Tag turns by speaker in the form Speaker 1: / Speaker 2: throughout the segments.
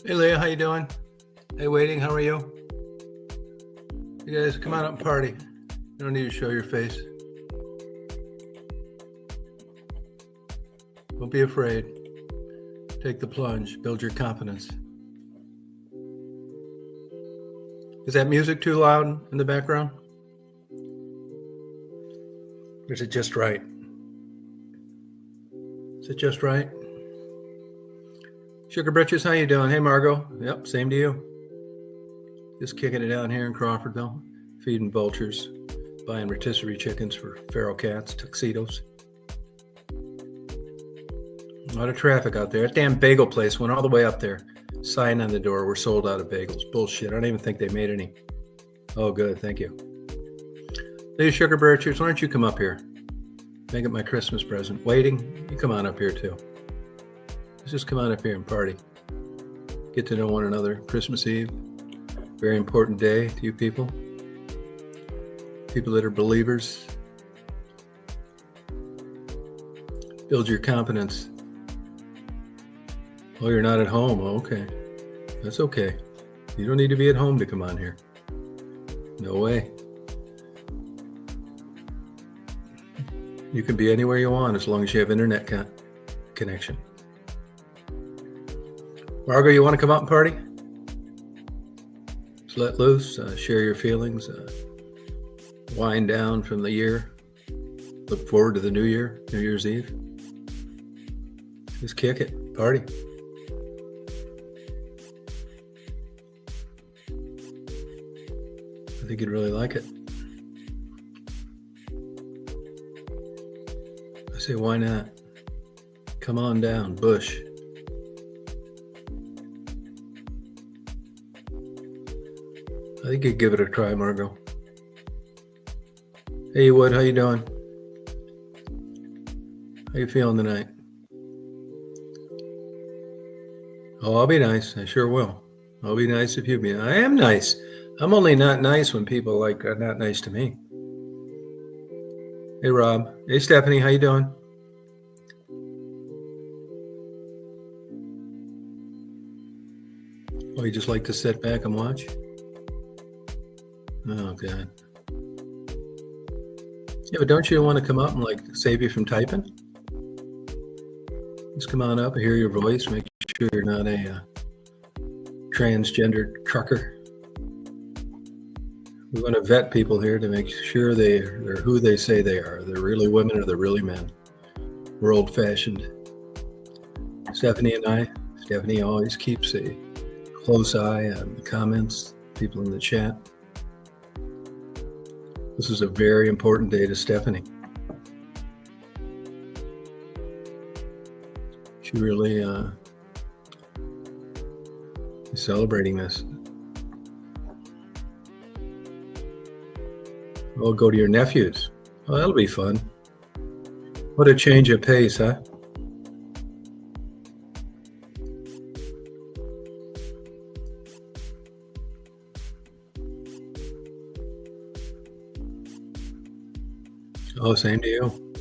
Speaker 1: Hey Leah, how you doing? Hey Waiting, how are you? You guys come on up and party. You don't need to show your face. Don't be afraid. Take the plunge, build your confidence. Is that music too loud in the background? Or is it just right? Is it just right? Sugar Britches, how you doing? Hey Margot. Yep, same to you. Just kicking it down here in Crawfordville, feeding vultures, buying rotisserie chickens for feral cats, tuxedos. A lot of traffic out there. That damn bagel place went all the way up there. Sign on the door, we're sold out of bagels. Bullshit. I don't even think they made any. Oh, good. Thank you. Hey, Sugar Birchers, why don't you come up here? Make it my Christmas present. Waiting, you come on up here too. Let's just come on up here and party. Get to know one another. Christmas Eve. Very important day to you people. People that are believers. Build your confidence. Oh, you're not at home. Oh, okay. That's okay. You don't need to be at home to come on here. No way. You can be anywhere you want as long as you have internet connection. Margo, you want to come out and party? Just let loose, share your feelings, wind down from the year, look forward to the new year, New Year's Eve. Just kick it, party. I think you'd really like it. I say, why not? Come on down, Bush. I think you'd give it a try, Margo. Hey, Wood, how you doing? How you feeling tonight? Oh, I'll be nice. I sure will. I'll be nice if you be. I am nice. I'm only not nice when people are not nice to me. Hey, Rob. Hey, Stephanie, how you doing? Oh, you just like to sit back and watch? Oh, God. Yeah, but don't you want to come up and save you from typing? Just come on up, hear your voice, make sure you're not a transgendered trucker. We want to vet people here to make sure they're who they say they are. They're really women or they're really men. We're old-fashioned. Stephanie always keeps a close eye on the comments, people in the chat. This is a very important day to Stephanie. She really is celebrating this. We'll go to your nephews. Well, that'll be fun. What a change of pace, huh? Oh, same to you.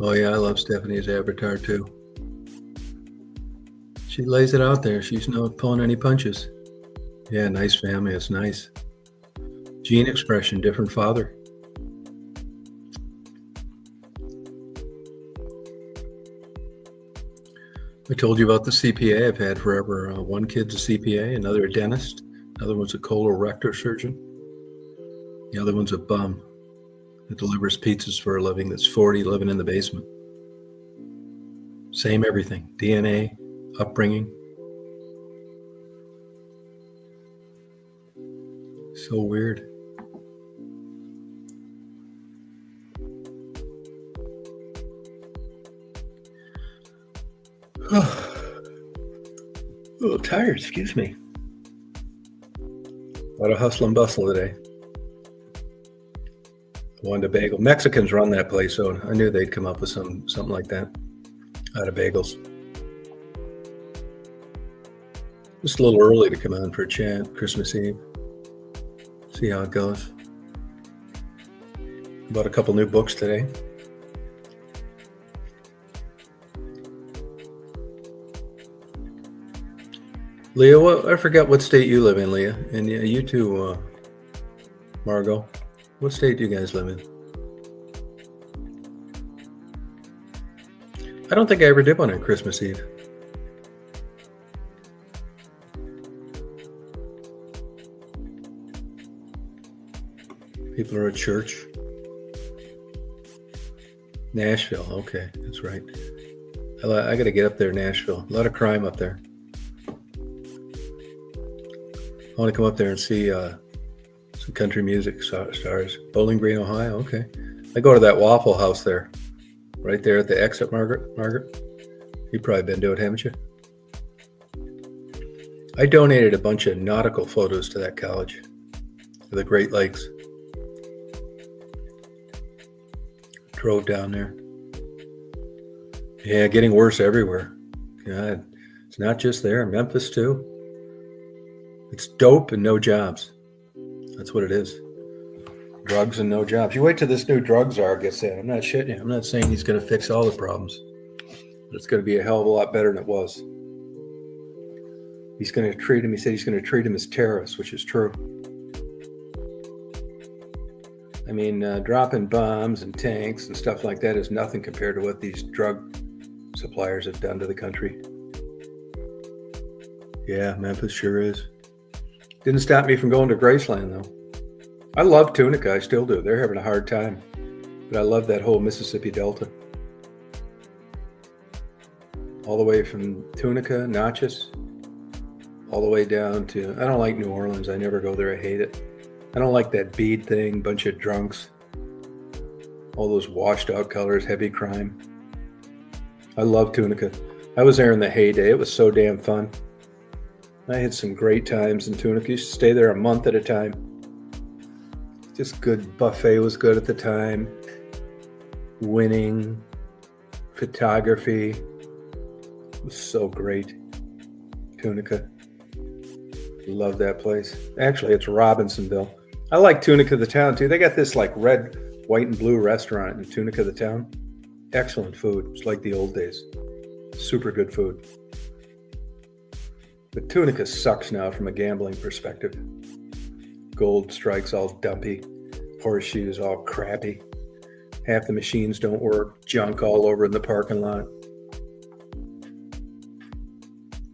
Speaker 1: Oh, yeah, I love Stephanie's avatar, too. She lays it out there. She's not pulling any punches. Yeah, nice family. It's nice. Gene expression, different father. I told you about the CPA I've had forever. One kid's a CPA, another a dentist, another one's a colorectal surgeon. The other one's a bum that delivers pizzas for a living that's 40, living in the basement. Same everything. DNA, upbringing. So weird. A little tired, excuse me. A lot of hustle and bustle today. Wanted a bagel. Mexicans run that place, so I knew they'd come up with something like that out of bagels. Just a little early to come on for a chat, Christmas Eve. See how it goes. Bought a couple new books today. Leah, I forgot what state you live in, Leah. And yeah, you too, Margot. What state do you guys live in? I don't think I ever did one on Christmas Eve. People are at church. Nashville, okay, that's right. I got to get up there, Nashville. A lot of crime up there. I want to come up there and see some country music stars. Bowling Green, Ohio, okay. I go to that Waffle House there, right there at the exit, Margaret. You've probably been to it, haven't you? I donated a bunch of nautical photos to that college, to the Great Lakes. Drove down there. Yeah, getting worse everywhere. God, it's not just there. Memphis too. It's dope and no jobs. That's what it is. Drugs and no jobs. You wait till this new drug czar gets in. I'm not shitting you. I'm not saying he's going to fix all the problems. But it's going to be a hell of a lot better than it was. He's going to treat him. He said he's going to treat him as terrorists, which is true. I mean, dropping bombs and tanks and stuff like that is nothing compared to what these drug suppliers have done to the country. Yeah, Memphis sure is. Didn't stop me from going to Graceland, though. I love Tunica. I still do. They're having a hard time. But I love that whole Mississippi Delta. All the way from Tunica, Natchez, all the way down to, I don't like New Orleans. I never go there. I hate it. I don't like that bead thing, bunch of drunks, all those washed out colors, heavy crime. I love Tunica. I was there in the heyday. It was so damn fun. I had some great times in Tunica. I used to stay there a month at a time. Just good. Buffet was good at the time. Winning. Photography. It was so great. Tunica. Love that place. Actually, it's Robinsonville. I like Tunica the town too. They got this like red, white, and blue restaurant in Tunica the town. Excellent food. It's like the old days. Super good food. But Tunica sucks now from a gambling perspective. Gold Strike's all dumpy. Horseshoes all crappy. Half the machines don't work. Junk all over in the parking lot.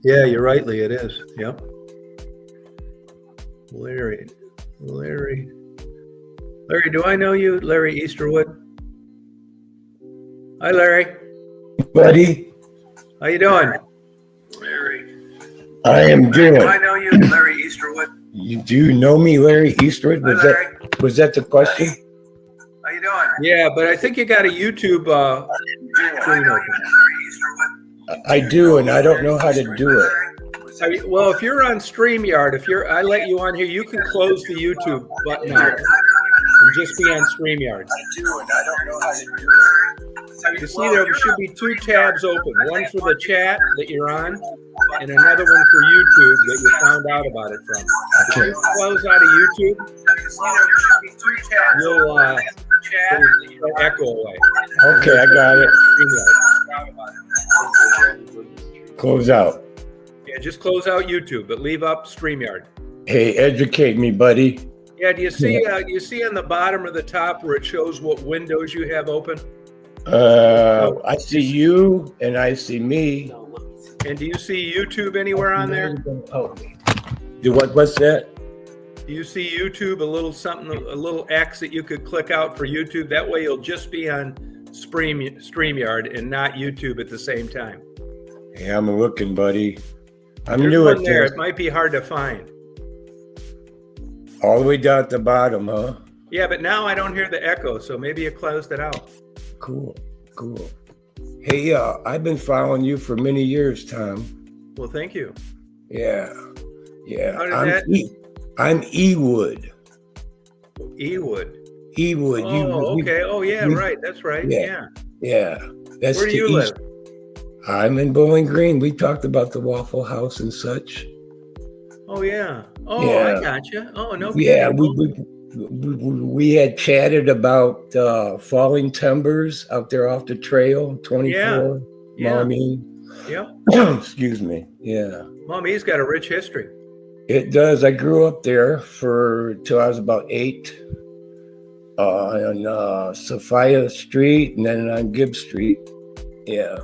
Speaker 1: Yeah, you're right, Lee. It is. Yep. Larry, do I know you? Larry Easterwood? Hi, Larry.
Speaker 2: Buddy,
Speaker 1: How you doing? Larry.
Speaker 2: I am
Speaker 1: Do
Speaker 2: doing.
Speaker 1: I know you? Larry Easterwood?
Speaker 2: Do you know me, Larry Eastwood?
Speaker 1: Hi, Larry.
Speaker 2: Was that the question?
Speaker 1: How you doing? Yeah, but I think you got a YouTube screen open.
Speaker 2: I do, and I don't know how to do it.
Speaker 1: Well, if you're on StreamYard, I let you on here, you can close the YouTube button out and just be on StreamYard.
Speaker 2: I do, and I don't know how to do it.
Speaker 1: You see, there should be two tabs open, one for the chat that you're on, and another one for YouTube that you found out about it from. If you close out of YouTube, you'll echo away.
Speaker 2: Okay, I got it. Close out.
Speaker 1: Yeah, just close out YouTube, but leave up StreamYard.
Speaker 2: Hey, educate me, buddy.
Speaker 1: Yeah, do you see on the bottom or the top where it shows what windows you have open?
Speaker 2: I see you, and I see me.
Speaker 1: And do you see YouTube anywhere on there?
Speaker 2: What's that?
Speaker 1: Do you see YouTube, a little X that you could click out for YouTube? That way you'll just be on StreamYard and not YouTube at the same time.
Speaker 2: Hey, I'm looking, buddy. I'm
Speaker 1: There's
Speaker 2: new
Speaker 1: one
Speaker 2: at
Speaker 1: there.
Speaker 2: this.
Speaker 1: It might be hard to find.
Speaker 2: All the way down at the bottom, huh?
Speaker 1: Yeah, but now I don't hear the echo, so maybe you closed it out.
Speaker 2: Cool. Hey, I've been following you for many years, Tom.
Speaker 1: Well, thank you.
Speaker 2: Yeah.
Speaker 1: How did
Speaker 2: I'm Ewood.
Speaker 1: Ewood.
Speaker 2: Ewood.
Speaker 1: Oh, okay. Oh, yeah, right. That's right. Yeah.
Speaker 2: That's
Speaker 1: Where do you live?
Speaker 2: I'm in Bowling Green. We talked about the Waffle House and such.
Speaker 1: Oh, yeah. Oh,
Speaker 2: Yeah.
Speaker 1: I gotcha. Oh, no.
Speaker 2: Yeah,
Speaker 1: kidding.
Speaker 2: we had chatted about falling timbers out there off the trail, 24.
Speaker 1: Yeah.
Speaker 2: I mean,
Speaker 1: Yep.
Speaker 2: Excuse me. Yeah,
Speaker 1: Mommy's got a rich history.
Speaker 2: it does. I grew up there for till I was about 8, on Sophia Street, and then on Gibb Street. Yeah.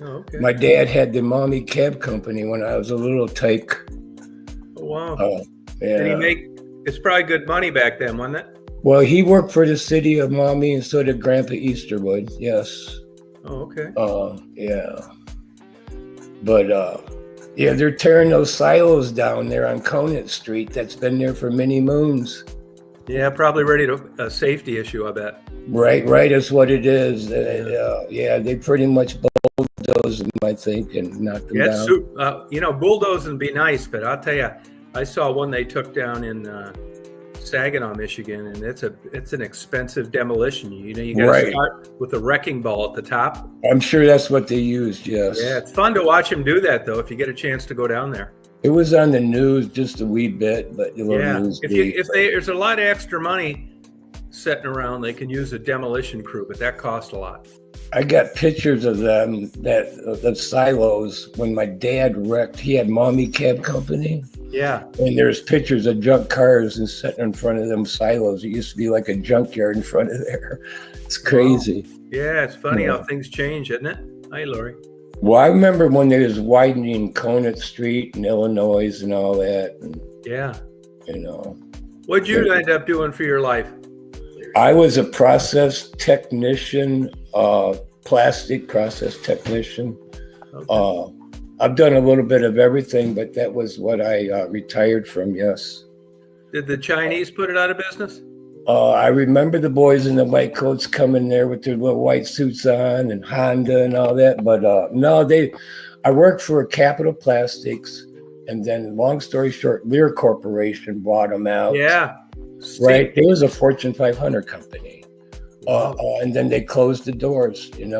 Speaker 1: Oh, okay.
Speaker 2: My dad had the Mommy Cab Company when I was a little tyke.
Speaker 1: Oh, wow.
Speaker 2: Yeah.
Speaker 1: Did he make? It's probably good money back then, wasn't it?
Speaker 2: Well, he worked for the city of Mommy, and so did Grandpa Easterwood. Yes.
Speaker 1: Oh, okay.
Speaker 2: Yeah. But yeah, they're tearing those silos down there on Conant Street. That's been there for many moons.
Speaker 1: Yeah, probably ready to a safety issue, I bet.
Speaker 2: Right. That's what it is. Yeah, they pretty much bulldozed them, I think, and knocked them down.
Speaker 1: Bulldozing would be nice, but I'll tell you, I saw one they took down in Saginaw, Michigan, and it's an expensive demolition. You got to start with a wrecking ball at the top.
Speaker 2: I'm sure that's what they used. Yes.
Speaker 1: Yeah, it's fun to watch them do that, though. If you get a chance to go down there.
Speaker 2: It was on the news just a wee bit, but
Speaker 1: if there's a lot of extra money sitting around, they can use a demolition crew, but that costs a lot.
Speaker 2: I got pictures of them, the silos, when my dad wrecked. He had Mommy Cab Company.
Speaker 1: Yeah.
Speaker 2: And there's pictures of junk cars and sitting in front of them silos. It used to be like a junkyard in front of there. It's crazy.
Speaker 1: Wow. Yeah, it's funny how things change, isn't it? Hi, Lori.
Speaker 2: Well, I remember when they was widening Conant Street in Illinois and all that. And,
Speaker 1: yeah.
Speaker 2: What'd
Speaker 1: you end up doing for your life?
Speaker 2: I was a process technician, plastic process technician. Okay. I've done a little bit of everything, but that was what I retired from, yes.
Speaker 1: Did the Chinese put it out of business?
Speaker 2: I remember the boys in the white coats coming there with their little white suits on and Honda and all that. But no, I worked for Capital Plastics, and then long story short, Lear Corporation bought them out.
Speaker 1: Yeah.
Speaker 2: Right. It was a Fortune 500 company. And then they closed the doors, and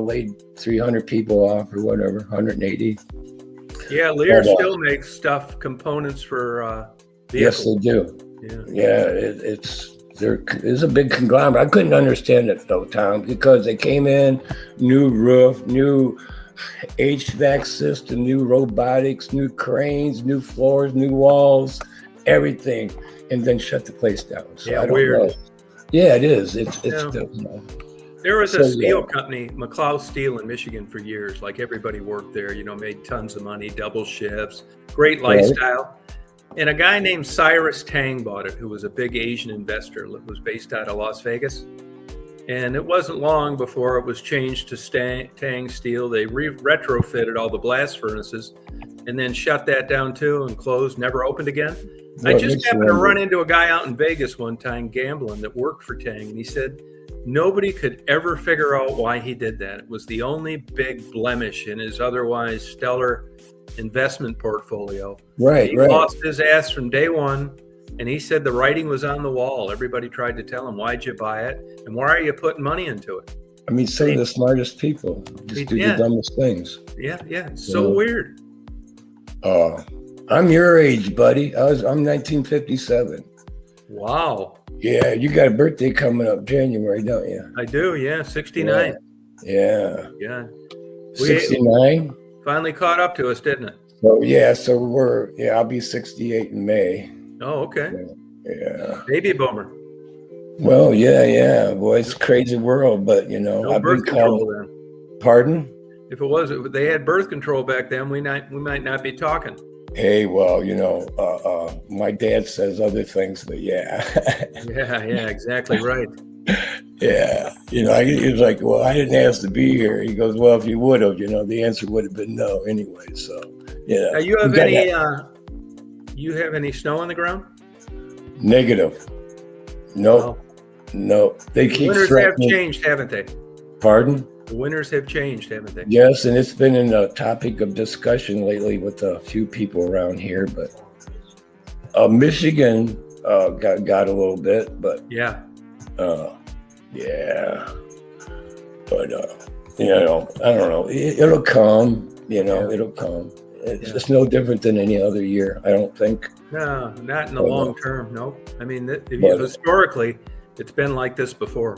Speaker 2: laid 300 people off or whatever, 180.
Speaker 1: Yeah, Lear still makes components for vehicles.
Speaker 2: Yes, they do.
Speaker 1: Yeah,
Speaker 2: it's a big conglomerate. I couldn't understand it though, Tom, because they came in, new roof, new HVAC system, new robotics, new cranes, new floors, new walls, everything, and then shut the place down. So I don't know. Yeah, it is. It's
Speaker 1: There was a steel company, McLeod Steel in Michigan for years. Like everybody worked there, made tons of money, double shifts, great lifestyle. And a guy named Cyrus Tang bought it, who was a big Asian investor, was based out of Las Vegas. And it wasn't long before it was changed to Tang Steel. They retrofitted all the blast furnaces and then shut that down too and closed, never opened again. I just happened to run into a guy out in Vegas one time gambling that worked for Tang, and he said nobody could ever figure out why he did that. It was the only big blemish in his otherwise stellar investment portfolio.
Speaker 2: He
Speaker 1: lost his ass from day one, and he said the writing was on the wall. Everybody tried to tell him, why'd you buy it? And why are you putting money into it?
Speaker 2: I mean, some of the smartest people just do the dumbest things.
Speaker 1: Yeah. It's so weird.
Speaker 2: I'm your age, buddy. I'm 1957.
Speaker 1: Wow.
Speaker 2: Yeah, you got a birthday coming up January, don't you?
Speaker 1: I do, yeah. 69.
Speaker 2: Yeah.
Speaker 1: 69? Finally caught up to us, didn't it?
Speaker 2: So I'll be 68 in May.
Speaker 1: Oh, okay.
Speaker 2: Yeah.
Speaker 1: Baby boomer.
Speaker 2: Well, yeah. Boy, it's a crazy world, but
Speaker 1: no
Speaker 2: I've
Speaker 1: birth
Speaker 2: been
Speaker 1: control then.
Speaker 2: Pardon?
Speaker 1: If they had birth control back then, we might not be talking.
Speaker 2: Hey, well, my dad says other things, but yeah.
Speaker 1: yeah, exactly right.
Speaker 2: Yeah. He was like, well, I didn't ask to be here. He goes, well, if you would have, the answer would have been no anyway. So, yeah.
Speaker 1: Now, you have any snow on the ground?
Speaker 2: Negative. No. They keep
Speaker 1: Winters have changed, haven't they?
Speaker 2: Pardon?
Speaker 1: The winters have changed, haven't they?
Speaker 2: Yes, and it's been a topic of discussion lately with a few people around here. But Michigan got a little bit, but
Speaker 1: yeah.
Speaker 2: But I don't know. It'll come. It'll come. It's no different than any other year, I don't think.
Speaker 1: No, not in the long term. No, I mean, historically, it's been like this before.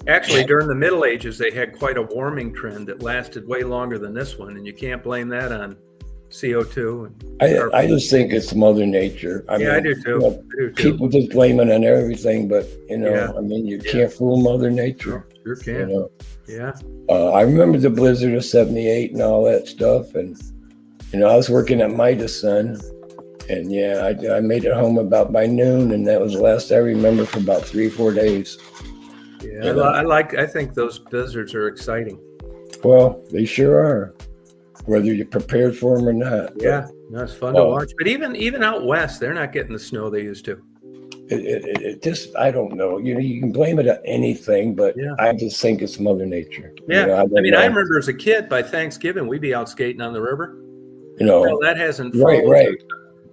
Speaker 1: Actually, during the Middle Ages, they had quite a warming trend that lasted way longer than this one, and you can't blame that on CO2.
Speaker 2: I just think it's Mother Nature.
Speaker 1: I do too.
Speaker 2: You know, people just blame it on everything, but I mean, you can't fool Mother Nature.
Speaker 1: Sure can.
Speaker 2: You know?
Speaker 1: Yeah.
Speaker 2: I remember the blizzard of '78 and all that stuff, and I was working at Midas Sun, and I made it home about by noon, and that was the last I remember for about 3-4 days.
Speaker 1: Yeah, I think those blizzards are exciting.
Speaker 2: Well, they sure are, whether you're prepared for them or not.
Speaker 1: Yeah, it's fun to watch. But even out west, they're not getting the snow they used to.
Speaker 2: It just, I don't know. You can blame it on anything, but I just think it's Mother Nature.
Speaker 1: Yeah, I remember as a kid, by Thanksgiving, we'd be out skating on the river. That hasn't frozen.
Speaker 2: Right.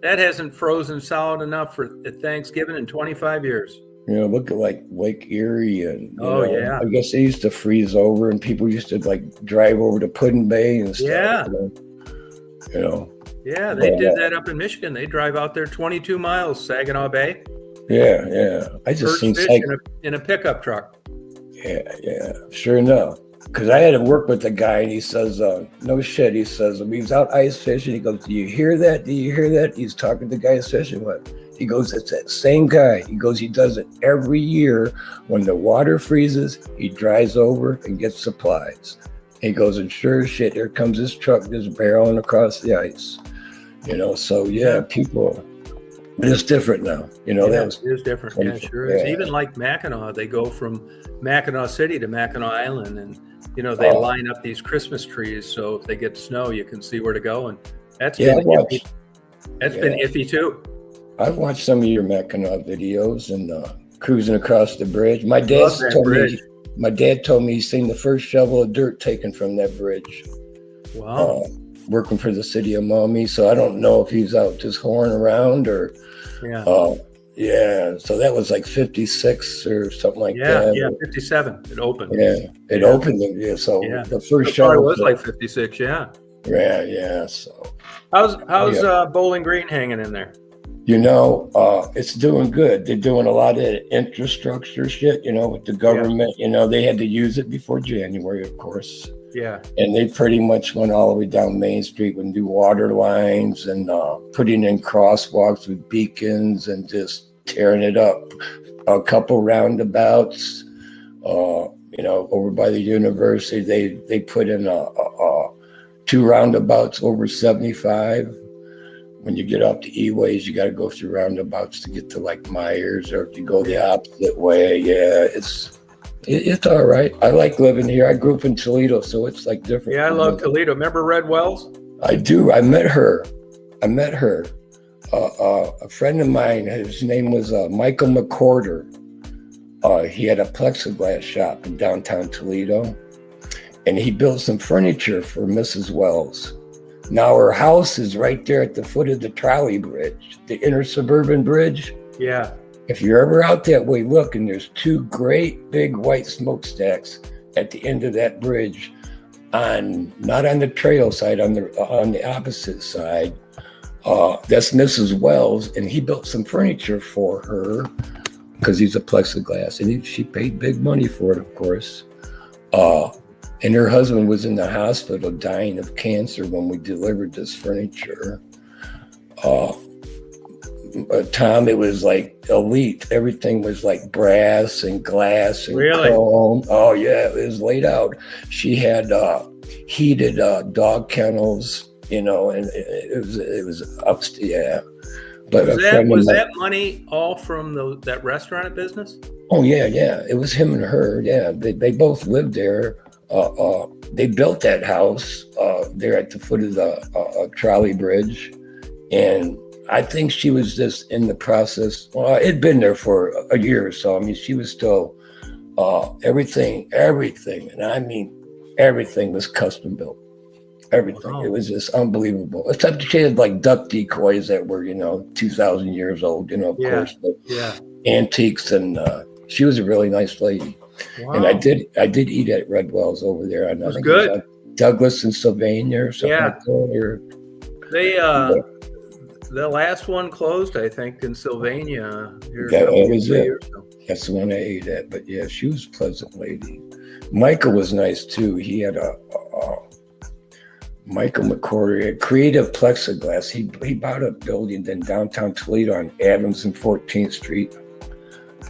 Speaker 1: That hasn't frozen solid enough for Thanksgiving in 25 years.
Speaker 2: Look at like Lake Erie and
Speaker 1: I
Speaker 2: guess they used to freeze over and people used to like drive over to Puddin Bay and stuff.
Speaker 1: Yeah, they did that up in Michigan. They drive out there 22 miles, Saginaw Bay.
Speaker 2: Yeah. I just seen
Speaker 1: fish in a pickup truck.
Speaker 2: Yeah, sure enough. Because I had to work with a guy and he says, no shit. He says, he was out ice fishing. He goes, do you hear that? Do you hear that? He's talking to the guy fishing with. He goes, it's that same guy. He goes, he does it every year. When the water freezes, he drives over and gets supplies. He goes, and sure as shit, here comes this truck just barreling across the ice. So people, it's different now.
Speaker 1: It is different. Yeah, sure is. Even like Mackinac, they go from Mackinac City to Mackinac Island, and they line up these Christmas trees, so if they get snow, you can see where to go. And that's been iffy. That's been iffy too.
Speaker 2: I've watched some of your Mackinac videos and cruising across the bridge. My dad told me he's seen the first shovel of dirt taken from that bridge.
Speaker 1: Wow.
Speaker 2: Working for the city of Maumee, so I don't know if he's out just whoring around or. So that was like 56 or something like that.
Speaker 1: Yeah, 57. It opened.
Speaker 2: It opened. So the first shovel
Speaker 1: was like 56. Yeah.
Speaker 2: So
Speaker 1: how's Bowling Green hanging in there?
Speaker 2: It's doing good. They're doing a lot of infrastructure shit, with the government. They had to use it before January, of course.
Speaker 1: Yeah.
Speaker 2: And they pretty much went all the way down Main Street with new water lines and putting in crosswalks with beacons and just tearing it up. A couple roundabouts, over by the university, they put in 2 roundabouts over 75. When you get off the E-ways, you got to go through roundabouts to get to like Myers, or if you go the opposite way. Yeah, it's all right. I like living here. I grew up in Toledo, so it's like different.
Speaker 1: Yeah, I love Toledo. Remember Red Wells?
Speaker 2: I do. I met her. A friend of mine, his name was Michael McCorder. He had a plexiglass shop in downtown Toledo, and he built some furniture for Mrs. Wells. Now her house is right there at the foot of the trolley bridge, the intersuburban bridge.
Speaker 1: Yeah.
Speaker 2: If you're ever out that way, look, and there's 2 great big white smokestacks at the end of that bridge, not on the trail side, on the opposite side. That's Mrs. Wells, and he built some furniture for her because he's a plexiglass, and she paid big money for it, of course. And her husband was in the hospital dying of cancer when we delivered this furniture. Tom, it was like elite. Everything was like brass and glass and chrome. Oh yeah, it was laid out. She had heated dog kennels, and it was upstairs. But
Speaker 1: was that money all from that restaurant business?
Speaker 2: Oh yeah. It was him and her. Yeah, they both lived there. They built that house there at the foot of the trolley bridge, and I think she was just in the process. Well, it'd been there for a year or so. I mean, she was still everything, and I mean everything was custom built. Everything. Wow. It was just unbelievable. Except she had like duck decoys that were 2,000 years old. Of course, but antiques, and she was a really nice lady. Wow. And I did eat at Red Wells over there.
Speaker 1: It was good.
Speaker 2: Douglas and Sylvania or something like that.
Speaker 1: The last one closed, I think, in Sylvania. Here
Speaker 2: That was it.
Speaker 1: years ago.
Speaker 2: That's the one I ate at. But yeah, she was a pleasant lady. Michael was nice too. He had a Michael McCory, a Creative Plexiglass. He bought a building in downtown Toledo on Adams and 14th Street.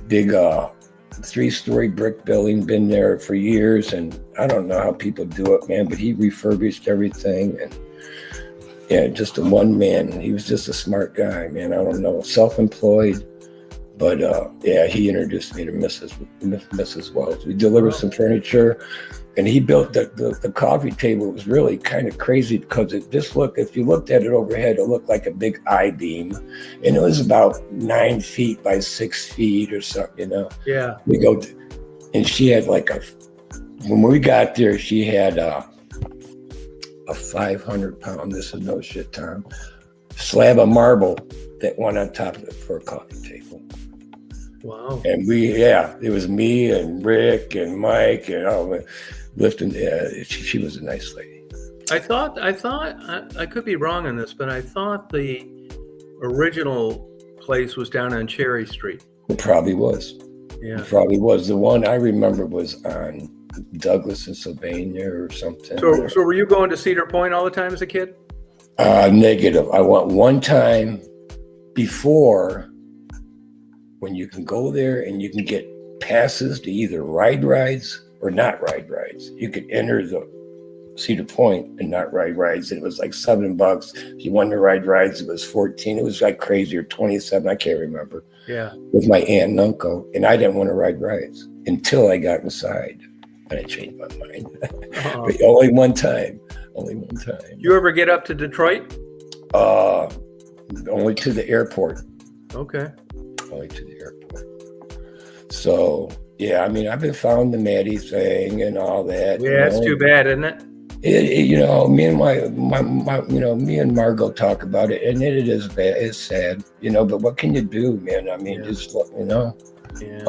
Speaker 2: Big 3-story brick building, been there for years, and I don't know how people do it, man, but he refurbished everything, and yeah, just a one man. He was just a smart guy, man. I don't know, self-employed, but yeah, he introduced me to Mrs. Wells. We delivered some furniture, and he built the coffee table. It was really kind of crazy because it just looked, if you looked at it overhead, it looked like a big I-beam, and it was about 9 feet by 6 feet or something, you know.
Speaker 1: Yeah.
Speaker 2: We go, and she had like when we got there, she had a 500-pound, this is no shit, Tom, slab of marble that went on top of it for a coffee table.
Speaker 1: Wow.
Speaker 2: And it was me and Rick and Mike and all lifting. Yeah, she was a nice lady.
Speaker 1: I thought I could be wrong on this, but I thought the original place was down on Cherry Street.
Speaker 2: It probably was.
Speaker 1: Yeah.
Speaker 2: It probably was. The one I remember was on Douglas and Sylvania or something.
Speaker 1: So were you going to Cedar Point all the time as a kid?
Speaker 2: Negative. I went one time before, when you can go there and you can get passes to either ride rides or not ride rides. You could enter the Cedar Point and not ride rides. And it was like $7. If you wanted to ride rides, it was 14. It was like crazy, or 27. I can't remember.
Speaker 1: Yeah.
Speaker 2: With my aunt and uncle. And I didn't want to ride rides until I got inside. And I changed my mind. But only one time.
Speaker 1: You ever get up to Detroit?
Speaker 2: Only to the airport.
Speaker 1: Okay.
Speaker 2: Only to the airport. So yeah, I mean, I've been following the Maddie thing and all that.
Speaker 1: Yeah, it's too bad, isn't it?
Speaker 2: You know, me and my me and Margot talk about it, and it is bad. It's sad, you know. But what can you do, man? I mean, just you know.
Speaker 1: Yeah.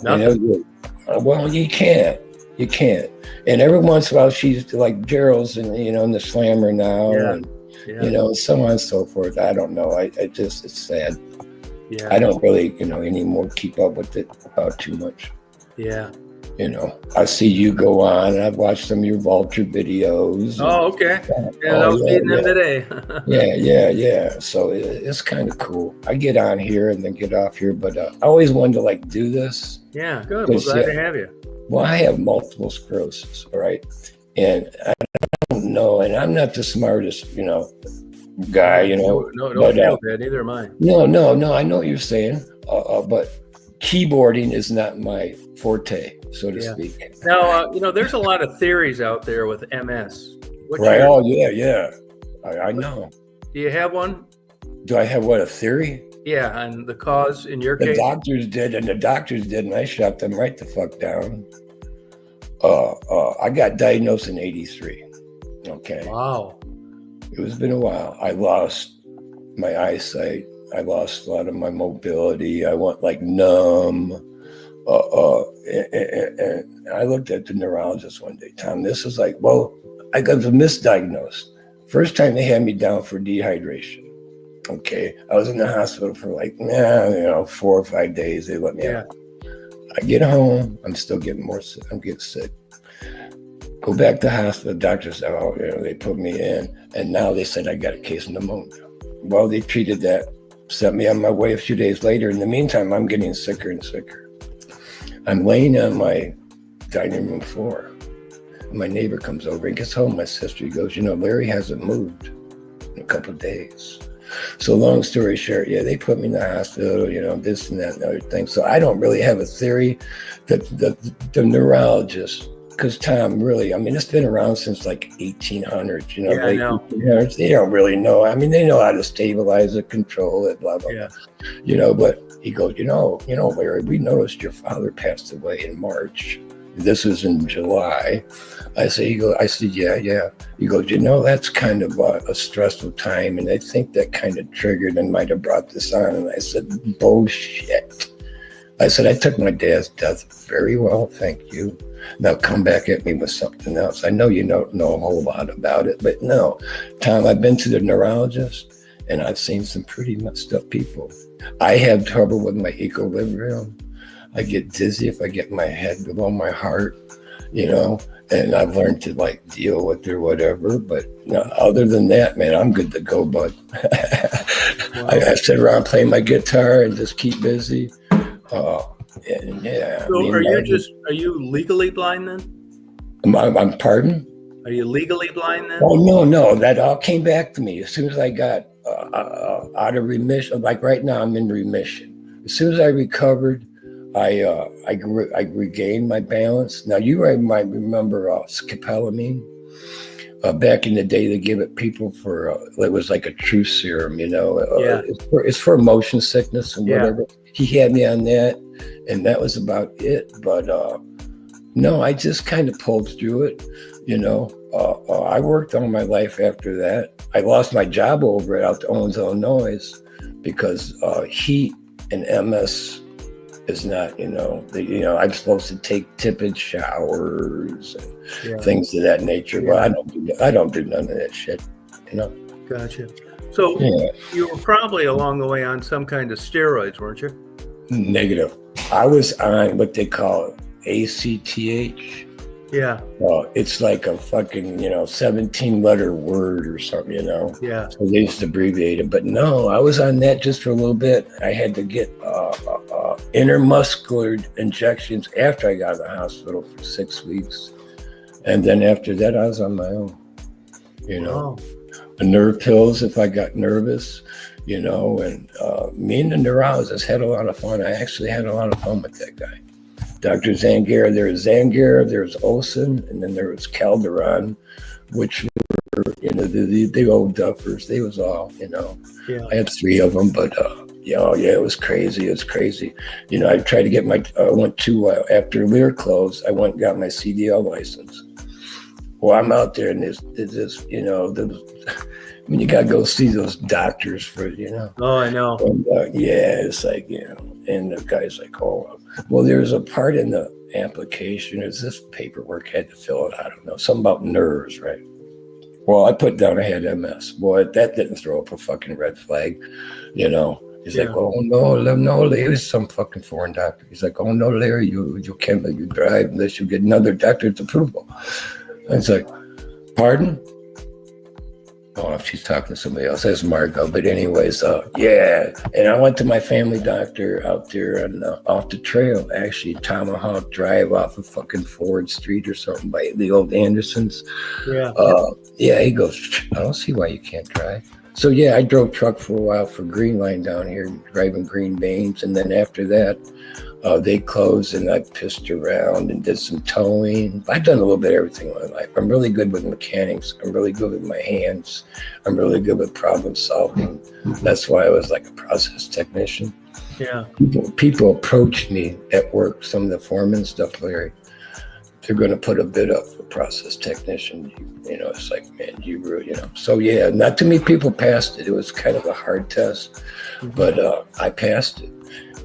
Speaker 2: Nothing. Well, you can't. And every once in a while, she's like Gerald's, and you know, in the Slammer now, and you know, so on and so forth. I don't know. It's sad.
Speaker 1: Yeah.
Speaker 2: I don't really, you know, anymore keep up with it too much.
Speaker 1: Yeah.
Speaker 2: You know, I see you go on, and I've watched some of your Vulture videos.
Speaker 1: Oh, okay. Yeah, I was reading them today.
Speaker 2: Yeah. So it's kind of cool. I get on here and then get off here, but I always wanted to like do this.
Speaker 1: Yeah, good. Well, glad to have you.
Speaker 2: Well, I have multiple sclerosis, all right? And I don't know, and I'm not the smartest, you know, guy, you know.
Speaker 1: No, don't feel bad. Neither am I.
Speaker 2: No. I know what you're saying, but keyboarding is not my forte, so to speak.
Speaker 1: Now, you know, there's a lot of theories out there with MS.
Speaker 2: Right. Oh, yeah. I know.
Speaker 1: Do you have one?
Speaker 2: Do I have what, a theory?
Speaker 1: Yeah, and the cause in your
Speaker 2: the
Speaker 1: case?
Speaker 2: Doctors did, and I shut them right the fuck down. I got diagnosed in 83. Okay.
Speaker 1: Wow.
Speaker 2: It's been a while. I lost my eyesight. I lost a lot of my mobility. I went like numb. And I looked at the neurologist one day, Tom, this is like, well, I got misdiagnosed. First time they had me down for dehydration. Okay. I was in the hospital for like, 4 or 5 days. They let me out. I get home. I'm still getting more sick. I'm getting sick. Go back to the hospital. The doctor said, they put me in. And now they said I got a case of pneumonia. Well, they treated that, sent me on my way a few days later. In the meantime, I'm getting sicker and sicker. I'm laying on my dining room floor. My neighbor comes over and gets home. My sister, he goes, Larry hasn't moved in a couple of days. So long story short, they put me in the hospital, this and that and other thing. So I don't really have a theory that the neurologist, because Tom, really, I mean, it's been around since like 1800s,
Speaker 1: I know.
Speaker 2: 1800s. They don't really know. I mean, they know how to stabilize it, control it, blah, blah, blah. But he goes, Larry, we noticed your father passed away in March. This is in July. I said, yeah. He goes, that's kind of a stressful time. And I think that kind of triggered and might have brought this on. And I said, bullshit. I said, I took my dad's death very well, thank you. Now come back at me with something else. I know you don't know a whole lot about it, but no. Tom, I've been to the neurologist, and I've seen some pretty messed up people. I have trouble with my equilibrium. I get dizzy if I get my head below my heart, you know, and I've learned to like deal with it or whatever. But no, other than that, man, I'm good to go, bud.
Speaker 1: Wow.
Speaker 2: I sit around playing my guitar and just keep busy. And yeah.
Speaker 1: So are you legally blind then?
Speaker 2: I'm pardon?
Speaker 1: Are you legally blind then?
Speaker 2: Oh, no. That all came back to me as soon as I got out of remission. Like right now, I'm in remission. As soon as I recovered, I regained my balance. Now, you might remember scopolamine. Back in the day, they gave it people for, it was like a true serum, you know.
Speaker 1: Yeah.
Speaker 2: It's for motion sickness and
Speaker 1: Yeah.
Speaker 2: whatever. He had me on that, and that was about it. But no, I just kind of pulled through it, you know. I worked all my life after that. I lost my job over it out to Owens, Illinois, because heat and MS is not, you know, I'm supposed to take tepid showers and things of that nature, but I don't do none of that shit, you know.
Speaker 1: Gotcha. So you were probably along the way on some kind of steroids, weren't you?
Speaker 2: Negative. I was on what they call ACTH.
Speaker 1: Yeah.
Speaker 2: It's like a fucking, 17-letter word or something, you know.
Speaker 1: Yeah.
Speaker 2: So they used to abbreviate it. But no, I was on that just for a little bit. I had to get intermuscular injections after I got out of the hospital for 6 weeks. And then after that, I was on my own, you know. Nerve pills if I got nervous, you know. And me and the neurologist had a lot of fun. I actually had a lot of fun with that guy. Dr. Zangier, there's Olson, and then there was Calderon, which were, the old duffers. They was all, you know.
Speaker 1: Yeah.
Speaker 2: I had 3 of them, but, it was crazy. It's crazy. You know, I tried to get went to, after Lear closed, I went and got my CDL license. Well, I'm out there, and there's this, when you got to go see those doctors for, you know.
Speaker 1: Oh, I know.
Speaker 2: And, it's like, and the guy's like, oh, well, there's a part in the application, is this paperwork had to fill it, I don't know, something about nerves, right? Well, I put down I had MS. Boy, that didn't throw up a fucking red flag, you know. He's like, oh, no, Larry, was some fucking foreign doctor. He's like, oh, no, Larry, you can't let you drive unless you get another doctor's approval. I was like, pardon? Oh, she's talking to somebody else. That's Margot. But anyways, and I went to my family doctor out there off the trail, actually, Tomahawk Drive off of fucking Ford Street or something by the old Andersons. Yeah. He goes, I don't see why you can't drive. So, I drove truck for a while for Green Line down here, driving green beans. And then after that, they closed, and I pissed around and did some towing. I've done a little bit of everything in my life. I'm really good with mechanics. I'm really good with my hands. I'm really good with problem solving. That's why I was like a process technician.
Speaker 1: Yeah.
Speaker 2: People approached me at work, some of the foremen stuff, Larry. They're going to put a bid up for process technician. It's like, man, you really, So, not too many people passed it. It was kind of a hard test, but I passed it.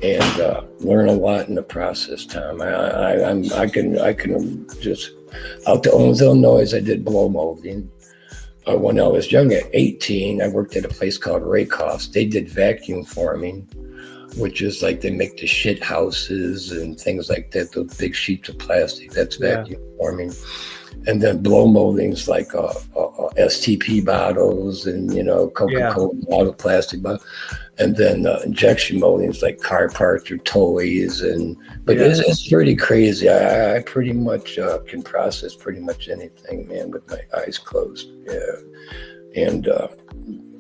Speaker 2: And learn a lot in the process, Tom. I can just out to Owens, Illinois. I did blow molding. When I was young, at 18, I worked at a place called Rakoff's. They did vacuum forming, which is like they make the shit houses and things like that. Those big sheets of plastic. That's vacuum forming. And then blow moldings like STP bottles and Coca-Cola bottle, plastic bottle. And then injection moldings like car parts or toys, but it's pretty crazy. I pretty much can process pretty much anything, man, with my eyes closed. Yeah, and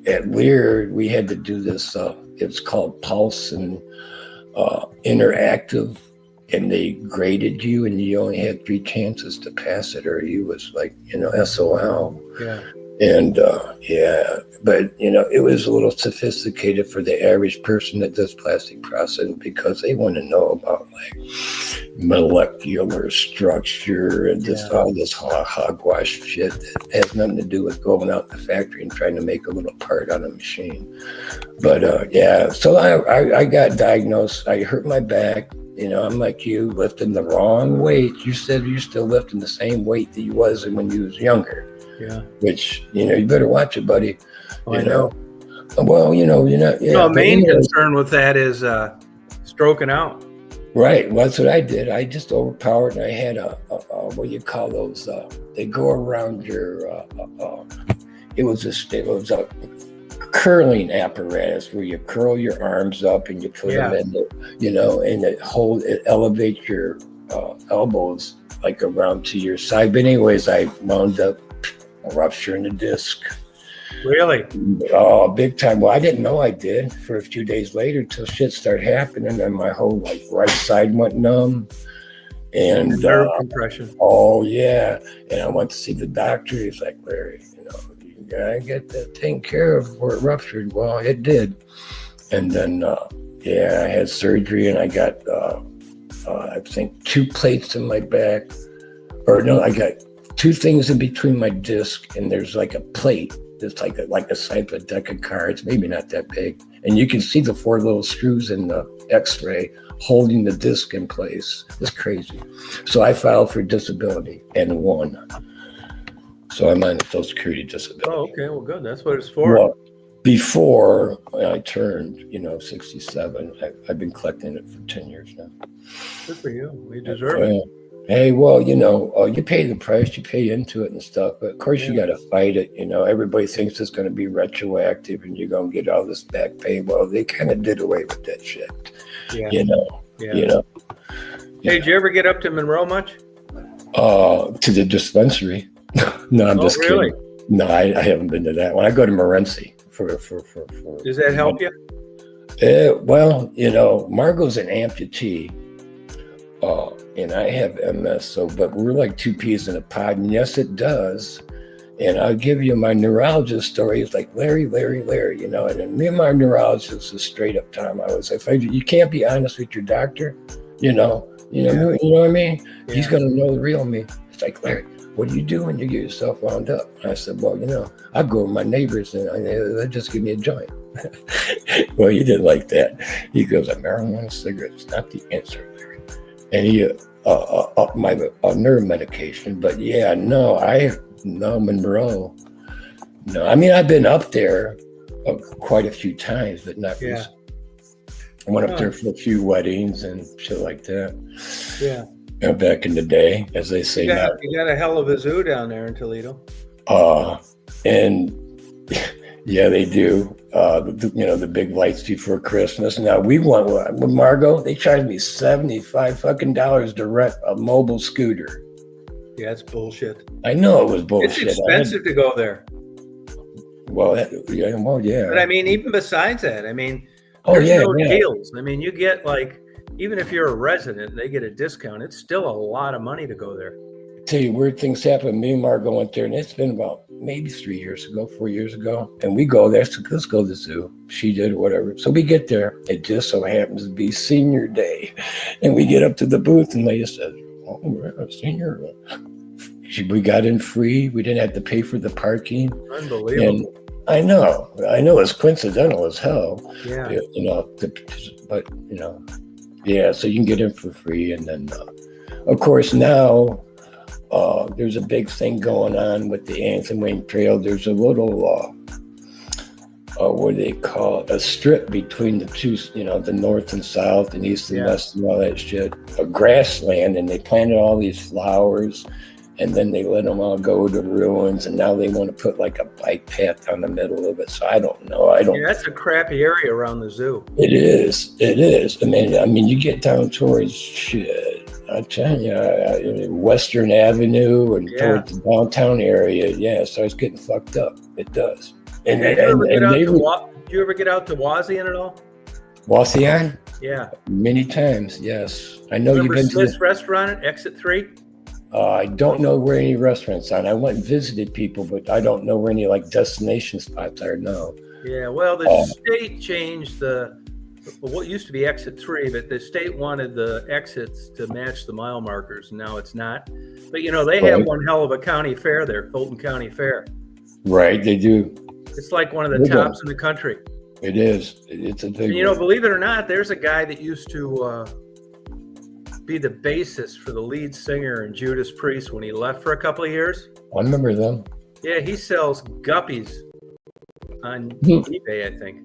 Speaker 2: at Lear we had to do this. It's called Pulse and Interactive, and they graded you, and you only had 3 chances to pass it, or you was like SOL. Yeah. And but it was a little sophisticated for the average person that does plastic processing, because they want to know about like molecular structure and just all this hogwash shit that has nothing to do with going out in the factory and trying to make a little part on a machine. But so I got diagnosed. I hurt my back. I'm like you, lifting the wrong weight. You said you're still lifting the same weight that you was when you was younger. Yeah. Which, you better watch it, buddy.
Speaker 1: Oh, I know.
Speaker 2: Well, you know, you're not. Yeah,
Speaker 1: No,
Speaker 2: but
Speaker 1: main
Speaker 2: anyway,
Speaker 1: concern with that is stroking out.
Speaker 2: right. Well, that's what I did. I just overpowered, and I had what do you call those? They go around your. It was a curling apparatus where you curl your arms up and you put them in the, you know, and it elevates your elbows like around to your side. But anyways, I wound up rupturing the disc.
Speaker 1: Really?
Speaker 2: Oh, big time. Well, I didn't know I did for a few days later till shit started happening, and my whole like right side went numb. And
Speaker 1: Nerve compression.
Speaker 2: oh yeah, and I went to see the doctor. He's like, Larry, you know, you gotta get that taken care of before it ruptured. Well, it did, and then yeah, I had surgery, and I got I think 2 plates in my back, or no, I got 2 things in between my disc, and there's like a plate. It's like a size of a deck of cards, maybe not that big. And you can see the 4 little screws in the x-ray holding the disc in place. It's crazy. So I filed for disability and won. So I'm on a Social Security disability.
Speaker 1: Oh, okay. Well, good. That's what it's for.
Speaker 2: Well, before I turned, 67, I've been collecting it for 10 years now.
Speaker 1: Good for you. We deserve it.
Speaker 2: Hey, well, you pay the price, you pay into it and stuff, but of course you got to fight it. Everybody thinks it's going to be retroactive and you're going to get all this back pay. Well, they kind of did away with that shit.
Speaker 1: Yeah.
Speaker 2: Yeah.
Speaker 1: Hey, did you ever get up to Monroe much?
Speaker 2: To the dispensary. No, I'm just
Speaker 1: really?
Speaker 2: kidding. No, I haven't been to that one. I go to Morenci for.
Speaker 1: Does that help you?
Speaker 2: Well, Margot's an amputee. And I have MS, but we're like 2 peas in a pod, and yes, it does. And I'll give you my neurologist story. It's like, Larry, and then me and my neurologist is straight up time. I was like, you can't be honest with your doctor, you know what I mean?
Speaker 1: Yeah.
Speaker 2: He's going to know the real me. It's like, Larry, what do you do when you get yourself wound up? And I said, well, I go with my neighbors and they just give me a joint. Well, he didn't like that. He goes, a marijuana cigarette is not the answer, Larry. And he upped my nerve medication. But yeah, no, Monroe. No, I mean, I've been up there quite a few times, but not recently. I went up there for a few weddings and shit like that.
Speaker 1: Yeah.
Speaker 2: Back in the day, as they say now.
Speaker 1: You got a hell of a zoo down there in Toledo.
Speaker 2: And yeah, they do. The big lights before Christmas. Now we went with Margot. They charged me $75 to rent a mobile scooter.
Speaker 1: Yeah, it's bullshit.
Speaker 2: I know it was bullshit.
Speaker 1: It's expensive to go there.
Speaker 2: Well, yeah.
Speaker 1: But I mean, even besides that,
Speaker 2: there's
Speaker 1: no deals. You get even if you're a resident, they get a discount. It's still a lot of money to go there.
Speaker 2: Tell you weird things happen. Me and Margot went there, and it's been about maybe 4 years ago, and we go there. So let's go to the zoo. She did whatever. So we get there. It just so happens to be senior day, and we get up to the booth, and they said, "Oh, we're a senior." We got in free. We didn't have to pay for the parking.
Speaker 1: Unbelievable.
Speaker 2: And I know. It's coincidental as hell.
Speaker 1: Yeah.
Speaker 2: Yeah. So you can get in for free, and then, of course, now. There's a big thing going on with the Anthem Wayne Trail. There's a little, what do they call it? A strip between the two, the north and south and east and west and all that shit. A grassland, and they planted all these flowers, and then they let them all go to ruins, and now they want to put like a bike path down the middle of it. So I don't know.
Speaker 1: That's a crappy area around the zoo.
Speaker 2: It is. I mean, you get down towards shit. I tell you, Western Avenue and towards the downtown area, it starts getting fucked up. It does. And
Speaker 1: did you ever get out to Wauseon at all?
Speaker 2: Wauseon?
Speaker 1: Yeah.
Speaker 2: Many times, yes. I know
Speaker 1: Remember
Speaker 2: you've been
Speaker 1: Smith's
Speaker 2: to
Speaker 1: restaurant at Exit 3?
Speaker 2: I don't know where any restaurants are. I went and visited people, but I don't know where any destination spots are now.
Speaker 1: Yeah, well, the state changed what used to be Exit 3, but the state wanted the exits to match the mile markers. Now it's not. But, they have one hell of a county fair there, Fulton County Fair.
Speaker 2: Right, they do.
Speaker 1: It's like one of the tops in the country.
Speaker 2: It is. It's a big
Speaker 1: and, believe it or not, there's a guy that used to be the bassist for the lead singer in Judas Priest when he left for a couple of years.
Speaker 2: I remember them.
Speaker 1: Yeah, he sells guppies on
Speaker 2: Hmm.
Speaker 1: eBay, I think.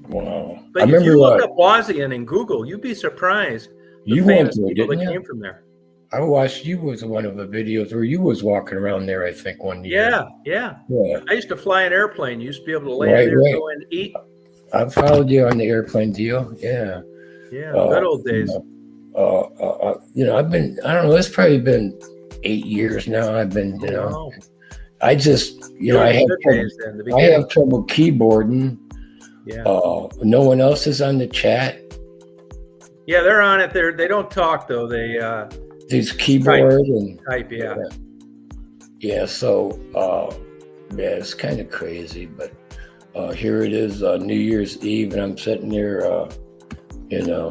Speaker 2: Wow.
Speaker 1: But
Speaker 2: I
Speaker 1: if
Speaker 2: remember
Speaker 1: you look up Wauseon in Google, you'd be surprised the
Speaker 2: you went
Speaker 1: famous
Speaker 2: there,
Speaker 1: people
Speaker 2: didn't
Speaker 1: that
Speaker 2: you?
Speaker 1: came from there.
Speaker 2: I watched you was one of the videos where you was walking around there, I think, one year.
Speaker 1: Yeah, yeah.
Speaker 2: Yeah.
Speaker 1: I used to fly an airplane. You used to be able to land
Speaker 2: Right,
Speaker 1: there,
Speaker 2: right.
Speaker 1: go and eat.
Speaker 2: I followed you on the airplane deal. Yeah.
Speaker 1: Yeah, good old days.
Speaker 2: I've been, I don't know, it's probably been 8 years now. I've been,
Speaker 1: Wow.
Speaker 2: I just,
Speaker 1: Those
Speaker 2: I
Speaker 1: were
Speaker 2: have
Speaker 1: good
Speaker 2: trouble,
Speaker 1: days then, the
Speaker 2: I
Speaker 1: beginning.
Speaker 2: have trouble keyboarding.
Speaker 1: Yeah.
Speaker 2: No one else is on the chat.
Speaker 1: Yeah, they're on it. They don't talk though. They
Speaker 2: There's keyboard and
Speaker 1: type. Yeah.
Speaker 2: yeah. So yeah, it's kind of crazy, but here it is, New Year's Eve, and I'm sitting there,
Speaker 1: Yeah.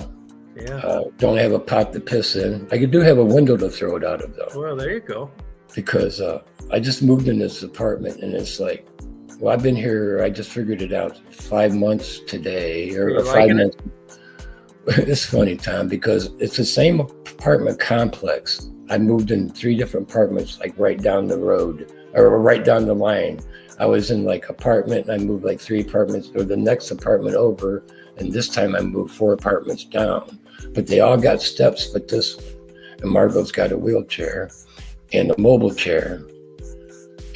Speaker 2: don't have a pot to piss in. I do have a window to throw it out of though,
Speaker 1: Well, there you go.
Speaker 2: because I just moved in this apartment, and it's like, well, I've been here. I just figured it out 5 months today,
Speaker 1: Are you
Speaker 2: or 5
Speaker 1: liking it?
Speaker 2: months. It's funny, Tom, because it's the same apartment complex. I moved in 3 different apartments, like right down the road or right down the line. I was in like apartment, and I moved like 3 apartments or the next apartment over, and this time I moved 4 apartments down. But they all got steps, but this one. And Margot's got a wheelchair and a mobile chair,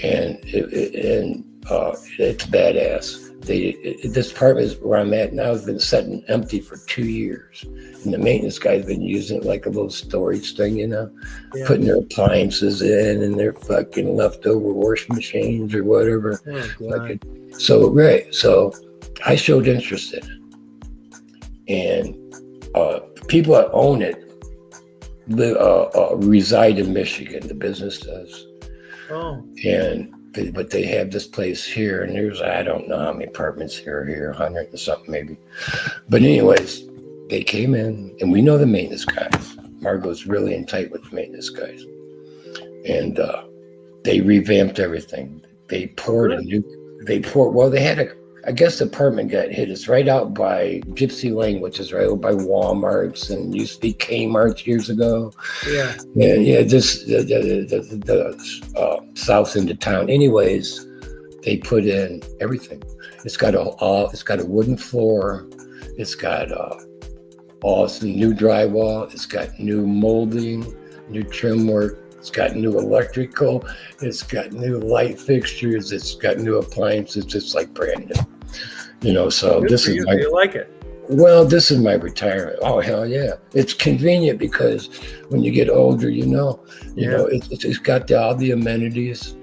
Speaker 2: and it's badass. This apartment where I'm at now has been sitting empty for 2 years, and the maintenance guy's been using it like a little storage thing,
Speaker 1: Yeah.
Speaker 2: putting their appliances in and their fucking leftover washing machines or whatever.
Speaker 1: Oh, God.
Speaker 2: So I showed interest in it, and people that own it reside in Michigan. The business does.
Speaker 1: Oh,
Speaker 2: But they have this place here, and there's, I don't know how many apartments here, 100 and something maybe. But anyways, they came in, and we know the maintenance guys. Margot's really in tight with the maintenance guys. And they revamped everything. They poured I guess the apartment got hit. It's right out by Gypsy Lane, which is right over by Walmart's, and used to be Kmart years ago.
Speaker 1: yeah.
Speaker 2: Yeah, just the south end of town. Anyways, they put in everything. It's got a wooden floor. It's got some new drywall. It's got new molding, new trim work. It's got new electrical. It's got new light fixtures. It's got new appliances. It's like brand new. So
Speaker 1: Good
Speaker 2: this
Speaker 1: for
Speaker 2: is
Speaker 1: you.
Speaker 2: my
Speaker 1: You like it?
Speaker 2: well, this is my retirement. Oh, hell yeah. It's convenient because when you get older, it's got all the amenities,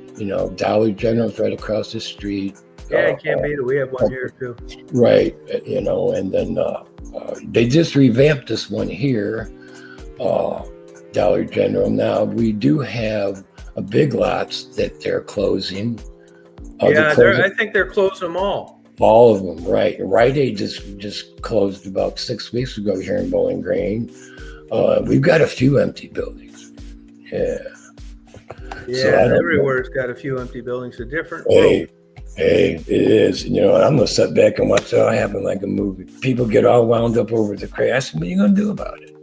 Speaker 2: Dollar General's right across the street.
Speaker 1: Yeah, I can't beat it. We have one here too.
Speaker 2: Right. And then they just revamped this one here, Dollar General. Now we do have a Big Lots that they're closing.
Speaker 1: Yeah, I think they're closing them all.
Speaker 2: All of them, right? Rite Aid just closed about 6 weeks ago here in Bowling Green. We've got a few empty buildings. Yeah.
Speaker 1: Yeah, everywhere's got a few empty buildings. A different
Speaker 2: Hey, it is. I'm gonna sit back and watch it all happen like a movie. People get all wound up over the crazy. I said, what are you gonna do about it?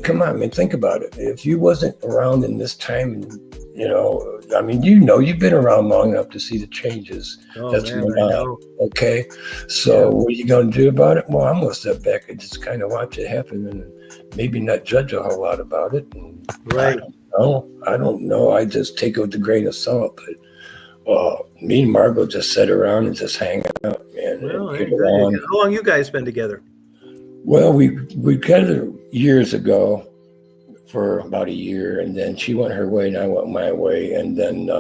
Speaker 2: Come on, man, think about it. If you wasn't around in this time, you've been around long enough to see the changes that's going on. Okay, so what are you going to do about it? Well, I'm going to step back and just kind of watch it happen, and maybe not judge a whole lot about it.
Speaker 1: Right.
Speaker 2: I don't know. I just take it with a grain of salt. But me and Margot just sit around and just hang out, man.
Speaker 1: Well, how long you guys been together?
Speaker 2: Well, we got together years ago for about a year, and then she went her way and I went my way, and then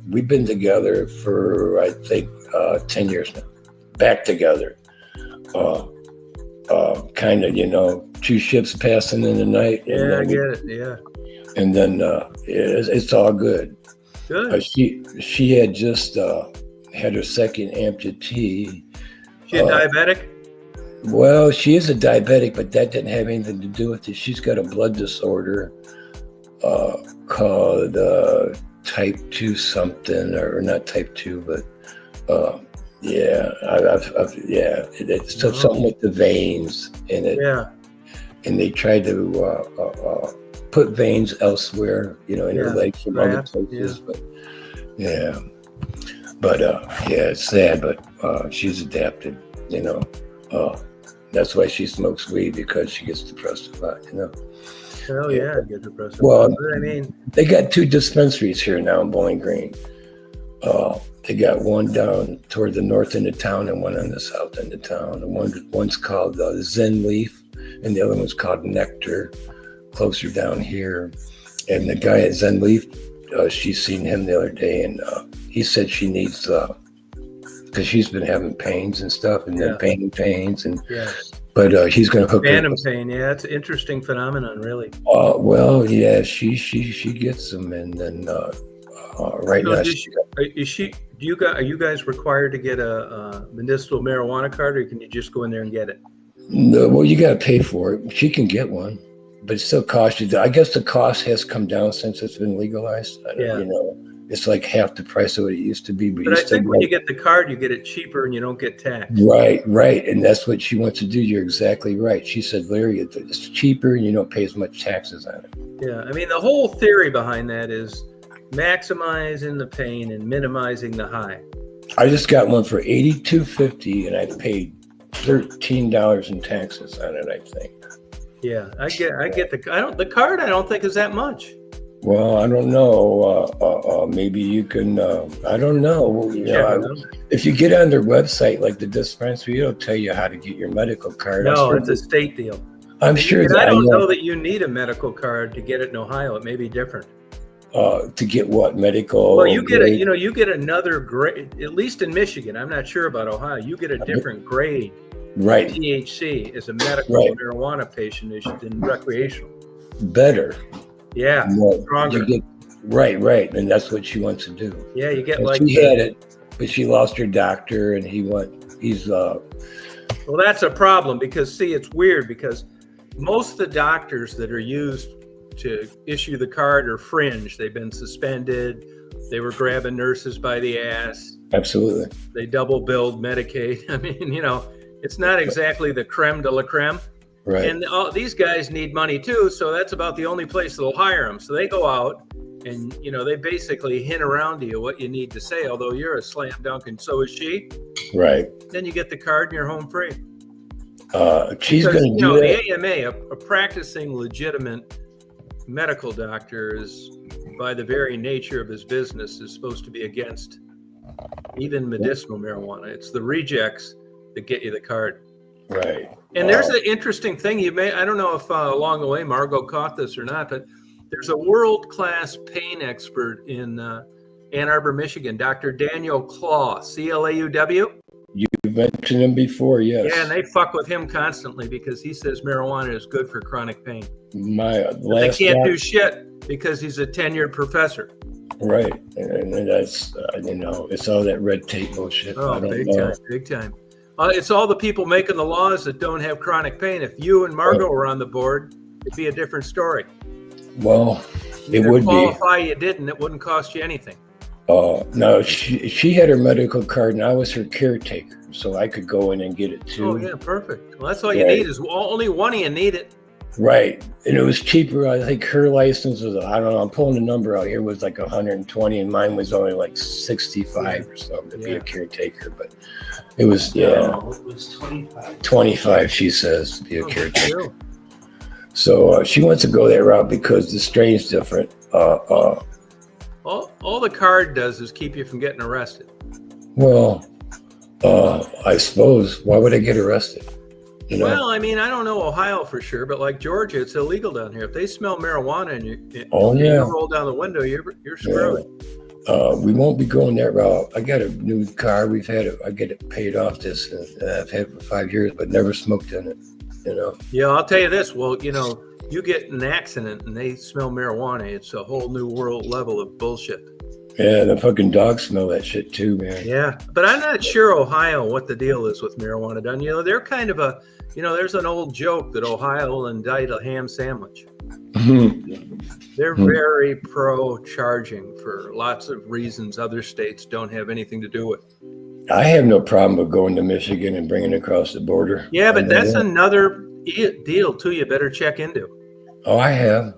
Speaker 2: we've been together for I think 10 years now, back together. Kind of, 2 ships passing in the night.
Speaker 1: Yeah, I get it. Yeah.
Speaker 2: And then it's all good.
Speaker 1: Good.
Speaker 2: She had just had her second amputee.
Speaker 1: She a diabetic?
Speaker 2: Well, she is a diabetic, but that didn't have anything to do with it. She's got a blood disorder called type 2 something, or not type 2, but it's something with the veins in it.
Speaker 1: Yeah.
Speaker 2: And they tried to put veins elsewhere, in her legs from other places.
Speaker 1: Yeah.
Speaker 2: But yeah. But yeah, it's sad, but she's adapted, you know. That's why she smokes weed, because she gets depressed a lot, you know.
Speaker 1: Hell yeah, I get depressed.
Speaker 2: Well,
Speaker 1: But I mean,
Speaker 2: they got 2 dispensaries here now in Bowling Green. They got one down toward the north end of town and one on the south end of town. And one's called Zen Leaf, and the other one's called Nectar, closer down here. And the guy at Zen Leaf, she's seen him the other day, and he said she needs, because she's been having pains and stuff, and then pains, and
Speaker 1: yeah.
Speaker 2: But he's going to hook
Speaker 1: Phantom
Speaker 2: her.
Speaker 1: pain, yeah, it's an interesting phenomenon, really.
Speaker 2: Well, yeah, she gets them, and then right
Speaker 1: So
Speaker 2: now
Speaker 1: are you guys required to get a medicinal marijuana card, or can you just go in there and get it?
Speaker 2: No, well, you got to pay for it. She can get one, but it still costs you. I guess the cost has come down since it's been legalized.
Speaker 1: Yeah.
Speaker 2: You know, it's like half the price of what it used to be. But
Speaker 1: I
Speaker 2: you still
Speaker 1: think when you get the card, you get it cheaper and you don't get taxed.
Speaker 2: right, and that's what she wants to do. You're exactly right. She said, Larry, it's cheaper and you don't pay as much taxes on it.
Speaker 1: Yeah, I mean, the whole theory behind that is maximizing the pain and minimizing the high.
Speaker 2: I just got one for $82.50, and I paid $13 in taxes on it, I think.
Speaker 1: Yeah, I get the card. I don't think is that much.
Speaker 2: Well, I don't know. Maybe you can. I don't know. If you get on their website, like the dispensary, it'll tell you how to get your medical card.
Speaker 1: No, it's a state deal.
Speaker 2: I'm sure.
Speaker 1: I don't know that you need a medical card to get it in Ohio. It may be different.
Speaker 2: To get what medical?
Speaker 1: Well, you get you get another grade. At least in Michigan, I'm not sure about Ohio. You get a different grade.
Speaker 2: Right.
Speaker 1: THC as a medical marijuana patient than recreational.
Speaker 2: Better.
Speaker 1: Yeah. Stronger.
Speaker 2: Right, and that's what she wants to do.
Speaker 1: Yeah, you get
Speaker 2: she had it, but she lost her doctor, and he's. Well,
Speaker 1: that's a problem because see, it's weird because most of the doctors that are used to issue the card are fringe. They've been suspended. They were grabbing nurses by the ass.
Speaker 2: Absolutely.
Speaker 1: They double billed Medicaid. I mean, you know, it's not exactly the creme de la creme.
Speaker 2: Right.
Speaker 1: And these guys need money too, so that's about the only place that'll hire them. So they go out and, you know, they basically hint around to you what you need to say, although you're a slam dunk and so is she.
Speaker 2: Right.
Speaker 1: Then you get the card and you're home free.
Speaker 2: She's going to do that.
Speaker 1: The AMA, a practicing legitimate medical doctor, is, by the very nature of his business, is supposed to be against even medicinal marijuana. It's the rejects that get you the card.
Speaker 2: Right.
Speaker 1: And there's an interesting thing I don't know if along the way Margot caught this or not, but there's a world-class pain expert in Ann Arbor, Michigan, Dr. Daniel Claw, Clauw.
Speaker 2: You've mentioned him before, yes.
Speaker 1: Yeah, and they fuck with him constantly because he says marijuana is good for chronic pain.
Speaker 2: They
Speaker 1: can't do shit because he's a tenured professor.
Speaker 2: Right, and that's, it's all that red tape bullshit.
Speaker 1: Oh, big time. It's all the people making the laws that don't have chronic pain. If you and Margot were on the board, it'd be a different story.
Speaker 2: Well, it would
Speaker 1: qualify, you didn't. It wouldn't cost you anything.
Speaker 2: No, she had her medical card, and I was her caretaker, so I could go in and get it too.
Speaker 1: Oh yeah, perfect. Well, that's all you need is only one of you need it.
Speaker 2: Right, and it was cheaper. I think her license was, I don't know, I'm pulling the number out here, was like 120, and mine was only like 65 or something to be a caretaker. But it was,
Speaker 3: it was 25.
Speaker 2: 25, she says, to be a caretaker. So she wants to go that route because the strain's different.
Speaker 1: All the card does is keep you from getting arrested.
Speaker 2: Well, I suppose. Why would I get arrested? You know?
Speaker 1: Well, I mean, I don't know Ohio for sure, but like Georgia, it's illegal down here. If they smell marijuana and you roll down the window, you're screwed.
Speaker 2: We won't be going that route. I got a new car. I get it paid off this. I've had it for 5 years, but never smoked in it. You know.
Speaker 1: Yeah, I'll tell you this. Well, you know, you get in an accident and they smell marijuana, it's a whole new world level of bullshit.
Speaker 2: Yeah, the fucking dogs smell that shit too, man.
Speaker 1: Yeah, but I'm not sure Ohio what the deal is with marijuana done. You know, they're kind of there's an old joke that Ohio will indict a ham sandwich. They're very pro-charging for lots of reasons other states don't have anything to do with.
Speaker 2: I have no problem with going to Michigan and bringing it across the border.
Speaker 1: Yeah, but that's another deal too you better check into.
Speaker 2: Oh, I have.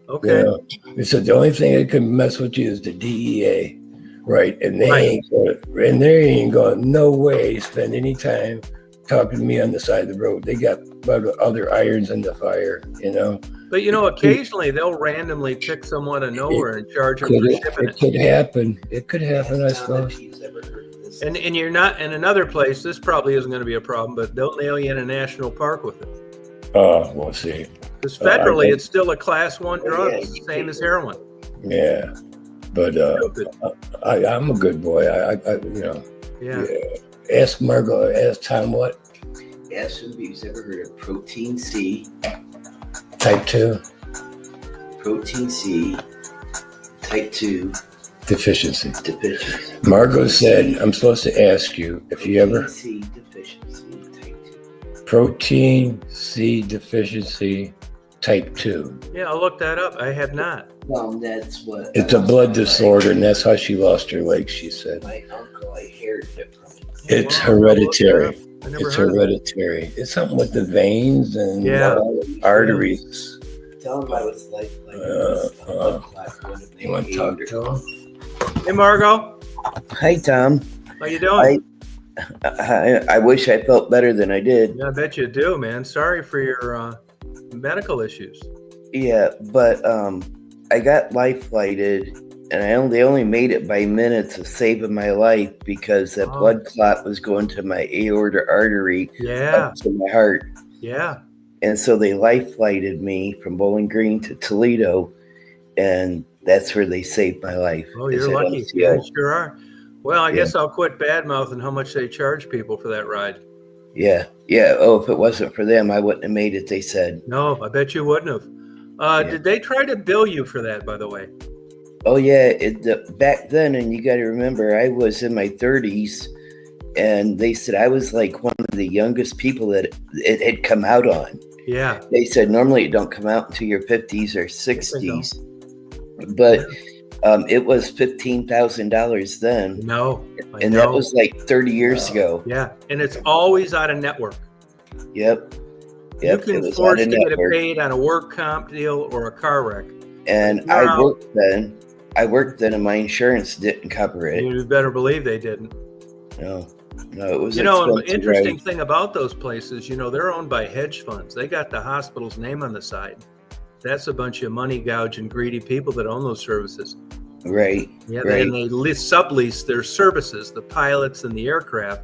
Speaker 1: Okay.
Speaker 2: Yeah. They said the only thing that can mess with you is the DEA. right? And they ain't going no way spend any time talking to me on the side of the road. They got other irons in the fire, you know.
Speaker 1: But occasionally they'll randomly pick someone out of nowhere and charge them for shipping
Speaker 2: It could happen. It could happen, I suppose.
Speaker 1: And you're not in another place. This probably isn't going to be a problem, but they'll nail you in a national park with it.
Speaker 2: We'll see.
Speaker 1: Because federally, it's still a class 1 drug, it's the same as heroin.
Speaker 2: Yeah, but I'm a good boy.
Speaker 1: Yeah.
Speaker 2: Ask Margot. Ask Tom what.
Speaker 3: Ask him if he's ever heard of protein C.
Speaker 2: Type 2
Speaker 3: Protein C. Type 2
Speaker 2: deficiency.
Speaker 3: deficiency.
Speaker 2: Margot said I'm supposed to ask you if you ever
Speaker 3: Protein C deficiency. Type 2.
Speaker 2: protein C deficiency type 2.
Speaker 1: Yeah, I'll look that up. I have not.
Speaker 3: Well, that's what.
Speaker 2: It's a blood disorder, and that's how she lost her leg. She said
Speaker 3: My uncle, I inherited it from him.
Speaker 2: it's
Speaker 1: Wow, I'll look
Speaker 2: hereditary.
Speaker 1: that up. I never
Speaker 2: It's
Speaker 1: heard of it.
Speaker 2: hereditary. It's something with the veins and
Speaker 1: Yeah.
Speaker 2: arteries.
Speaker 3: Tell him I was like
Speaker 2: You want to talk to him?
Speaker 1: Hey, Margot,
Speaker 4: Hi, Tom.
Speaker 1: how you doing?
Speaker 4: I wish I felt better than I did.
Speaker 1: Yeah, I bet you do, man. Sorry for your medical issues.
Speaker 4: Yeah, but I got life flighted, and they only made it by minutes of saving my life because that
Speaker 1: Oh.
Speaker 4: blood clot was going to my aorta artery
Speaker 1: Yeah,
Speaker 4: up to my heart.
Speaker 1: yeah.
Speaker 4: And so they life flighted me from Bowling Green to Toledo, and that's where they saved my life.
Speaker 1: Oh,
Speaker 4: is
Speaker 1: you're
Speaker 4: at
Speaker 1: lucky.
Speaker 4: MCO.
Speaker 1: Yeah, you sure are. Well, I
Speaker 4: Yeah.
Speaker 1: guess I'll quit bad-mouthing how much they charge people for that ride.
Speaker 4: Yeah. Oh, if it wasn't for them, I wouldn't have made it, they said.
Speaker 1: No, I bet you wouldn't have.
Speaker 4: Yeah.
Speaker 1: Did they try to bill you for that, by the way?
Speaker 4: Oh yeah, back then, and you got to remember, I was in my 30s, and they said I was like one of the youngest people that it had come out on.
Speaker 1: Yeah.
Speaker 4: They said normally it don't come out until your 50s or 60s, but it was $15,000 then,
Speaker 1: No. I
Speaker 4: and
Speaker 1: know.
Speaker 4: that was like 30 years ago.
Speaker 1: Yeah, and it's always out of network.
Speaker 4: Yep.
Speaker 1: You
Speaker 4: it
Speaker 1: can
Speaker 4: was
Speaker 1: force
Speaker 4: out
Speaker 1: to
Speaker 4: of
Speaker 1: get it
Speaker 4: network.
Speaker 1: paid on a work comp deal or a car wreck.
Speaker 4: And
Speaker 1: You're
Speaker 4: I
Speaker 1: out.
Speaker 4: worked then, and my insurance didn't cover it.
Speaker 1: You better believe they didn't.
Speaker 4: No, it was
Speaker 1: An
Speaker 4: expensive,
Speaker 1: interesting
Speaker 4: right?
Speaker 1: thing about those places, they're owned by hedge funds. They got the hospital's name on the side. That's a bunch of money gouging, greedy people that own those services.
Speaker 4: Right.
Speaker 1: Yeah,
Speaker 4: right.
Speaker 1: and they sublease their services, the pilots and the aircraft,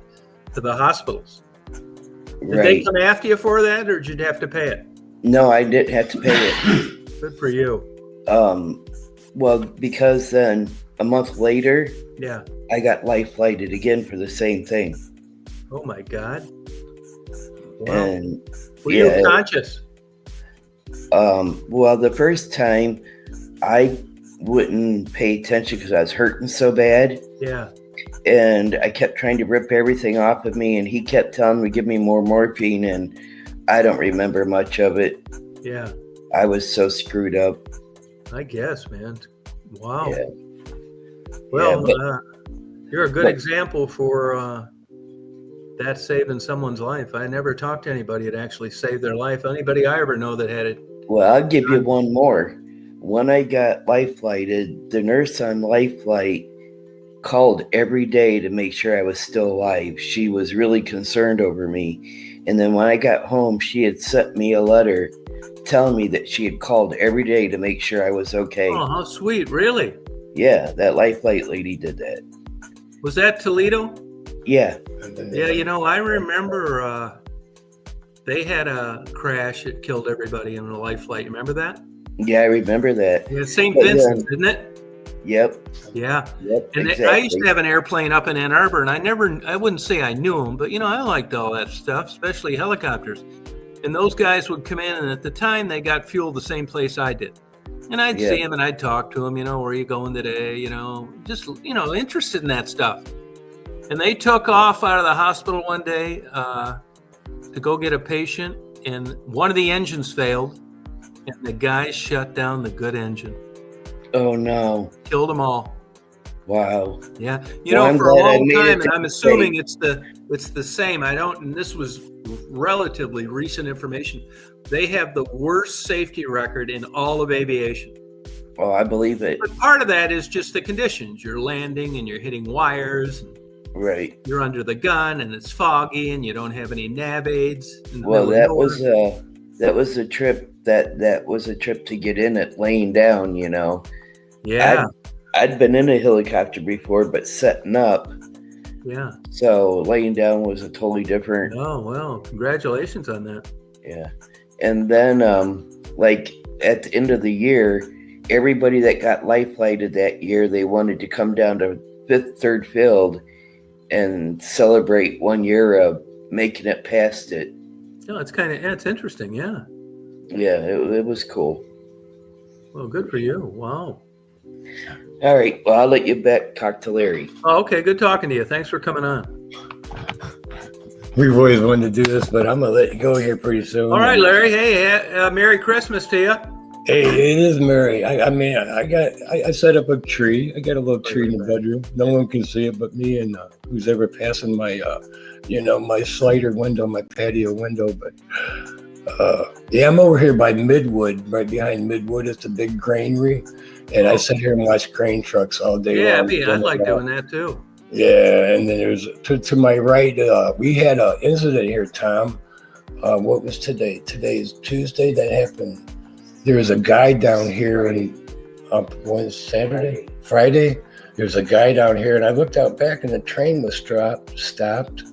Speaker 1: to the hospitals. Did they
Speaker 4: Right.
Speaker 1: come after you for that, or did you have to pay it?
Speaker 4: No, I didn't have to pay it.
Speaker 1: Good for you.
Speaker 4: Well, because then a month later,
Speaker 1: Yeah.
Speaker 4: I got life flighted again for the same thing.
Speaker 1: Oh my God. Wow.
Speaker 4: And
Speaker 1: Were
Speaker 4: yeah.
Speaker 1: you conscious?
Speaker 4: well, the first time I wouldn't pay attention because I was hurting so bad.
Speaker 1: Yeah.
Speaker 4: And I kept trying to rip everything off of me, and he kept telling me, give me more morphine, and I don't remember much of it.
Speaker 1: Yeah.
Speaker 4: I was so screwed up.
Speaker 1: I guess, man. Wow.
Speaker 4: Yeah.
Speaker 1: Well,
Speaker 4: Yeah,
Speaker 1: you're a good
Speaker 4: but-
Speaker 1: example for that saving someone's life. I never talked to anybody that actually saved their life. Anybody I ever know that had it.
Speaker 4: Well, I'll give you one more. When I got life flighted, the nurse on life flight called every day to make sure I was still alive. She was really concerned over me. And then when I got home, she had sent me a letter telling me that she had called every day to make sure I was okay.
Speaker 1: Oh, how sweet. Really?
Speaker 4: Yeah, that life flight lady did that.
Speaker 1: Was that Toledo?
Speaker 4: Yeah.
Speaker 1: Yeah, I remember they had a crash that killed everybody in a life flight. You remember that?
Speaker 4: Yeah, I remember that.
Speaker 1: Yeah, St.
Speaker 4: But
Speaker 1: Vincent, isn't it?
Speaker 4: Yep.
Speaker 1: Yeah.
Speaker 4: Yep.
Speaker 1: And
Speaker 4: exactly.
Speaker 1: I used to have an airplane up in Ann Arbor, and I wouldn't say I knew them, but I liked all that stuff, especially helicopters. And those guys would come in, and at the time they got fuel the same place I did. And I'd see them and I'd talk to them, where are you going today? Just, interested in that stuff. And they took off out of the hospital one day to go get a patient, and one of the engines failed, and the guy shut down the good engine.
Speaker 4: Oh no.
Speaker 1: Killed them all.
Speaker 4: Wow.
Speaker 1: Yeah,
Speaker 4: I'm
Speaker 1: for a
Speaker 4: glad I
Speaker 1: long
Speaker 4: made it
Speaker 1: time,
Speaker 4: to
Speaker 1: and I'm
Speaker 4: the
Speaker 1: assuming it's the same. And this was relatively recent information. They have the worst safety record in all of aviation.
Speaker 4: Oh, I believe it.
Speaker 1: But part of that is just the conditions. You're landing and you're hitting wires. And
Speaker 4: Right.
Speaker 1: you're under the gun and it's foggy and you don't have any nav aids.
Speaker 4: Well, that was a trip. That was a trip to get in it laying down. You know.
Speaker 1: Yeah.
Speaker 4: I'd been in a helicopter before, but setting up.
Speaker 1: Yeah.
Speaker 4: So laying down was a totally different.
Speaker 1: Oh, well, congratulations on that.
Speaker 4: Yeah. And then, like at the end of the year, everybody that got life flighted that year, they wanted to come down to third field and celebrate 1 year of making it past it.
Speaker 1: No, it's interesting. Yeah.
Speaker 4: Yeah, it was cool.
Speaker 1: Well, good for you. Wow.
Speaker 4: All right. Well, I'll let you back talk to Larry.
Speaker 1: Oh, okay. Good talking to you. Thanks for coming on.
Speaker 2: We've always wanted to do this, but I'm gonna let you go here pretty soon.
Speaker 1: All right, Larry. Hey, Merry Christmas to you.
Speaker 2: Hey, it is Merry. I set up a tree. I got a little tree in the bedroom. No one can see it but me and who's ever passing my, my slider window, my patio window. But yeah, I'm over here by Midwood, right behind Midwood. It's a big granary, and I sit here and watch grain trucks all day
Speaker 1: Yeah,
Speaker 2: long.
Speaker 1: I like doing that too.
Speaker 2: Yeah, and then there's to my right. We had an incident here, Tom. What was today? Today is Tuesday. That happened. There was a guy down here, and Saturday, Friday. There's a guy down here, and I looked out back, and the train was stopped,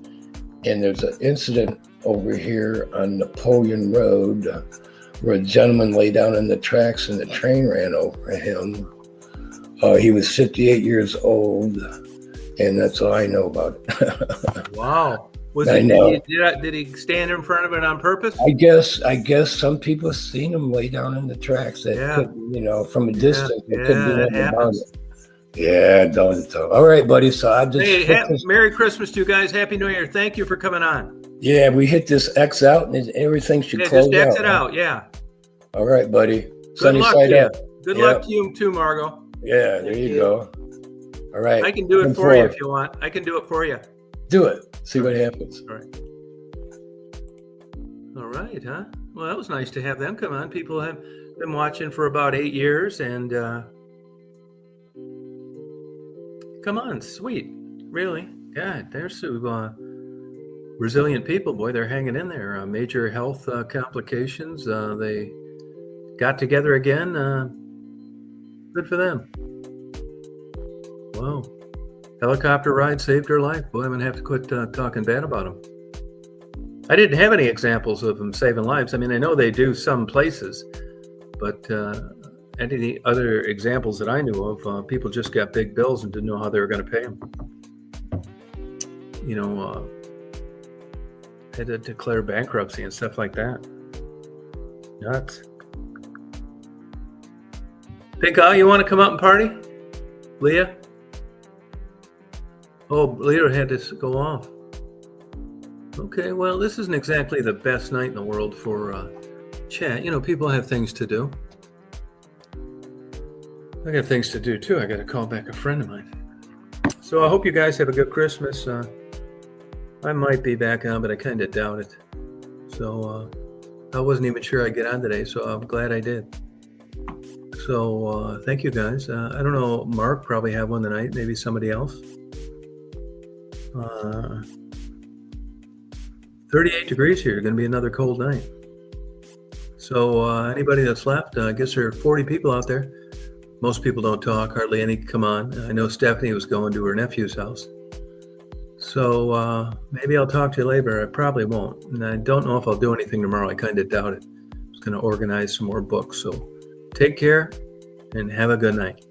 Speaker 2: and there's an incident over here on Napoleon Road where a gentleman lay down in the tracks, and the train ran over him. He was 58 years old. And that's all I know about it.
Speaker 1: Wow. Did he stand in front of it on purpose?
Speaker 2: I guess some people seen him lay down in the tracks. That could, from a distance.
Speaker 1: That happens.
Speaker 2: Yeah, don't. All right, buddy. So I just.
Speaker 1: Hey, Merry Christmas to you guys. Happy New Year. Thank you for coming on.
Speaker 2: Yeah, we hit this X out, and everything should close out.
Speaker 1: Just exit out. Yeah.
Speaker 2: All right, buddy.
Speaker 1: Good luck to you. Good luck to you too, Margot.
Speaker 2: Yeah, there you go. All right.
Speaker 1: I can do it for you if you want. I can do it for you.
Speaker 2: Do it. See what happens.
Speaker 1: All right. All right, huh? Well, that was nice to have them come on. People have been watching for about 8 years, and come on, sweet. Really? God, they're so resilient people. Boy, they're hanging in there. Major health complications. They got together again. Good for them. Wow. Helicopter ride saved her life. Boy, I'm going to have to quit talking bad about them. I didn't have any examples of them saving lives. I mean, I know they do some places, but any other examples that I knew of, people just got big bills and didn't know how they were going to pay them. Had to declare bankruptcy and stuff like that. Nuts. Pink Eye, you want to come out and party? Leah? Oh, Leah had to go off. Okay, well, this isn't exactly the best night in the world for chat. People have things to do. I got things to do, too. I got to call back a friend of mine. So I hope you guys have a good Christmas. I might be back on, but I kind of doubt it. So I wasn't even sure I'd get on today, so I'm glad I did. So thank you, guys. I don't know, Mark probably have one tonight, maybe somebody else. 38 degrees here. Going to be another cold night. So anybody that's left, I guess there are 40 people out there. Most people don't talk, hardly any come on. I know Stephanie was going to her nephew's house. So maybe I'll talk to you later. I probably won't. And I don't know if I'll do anything tomorrow. I kind of doubt it. I was going to organize some more books. So take care and have a good night.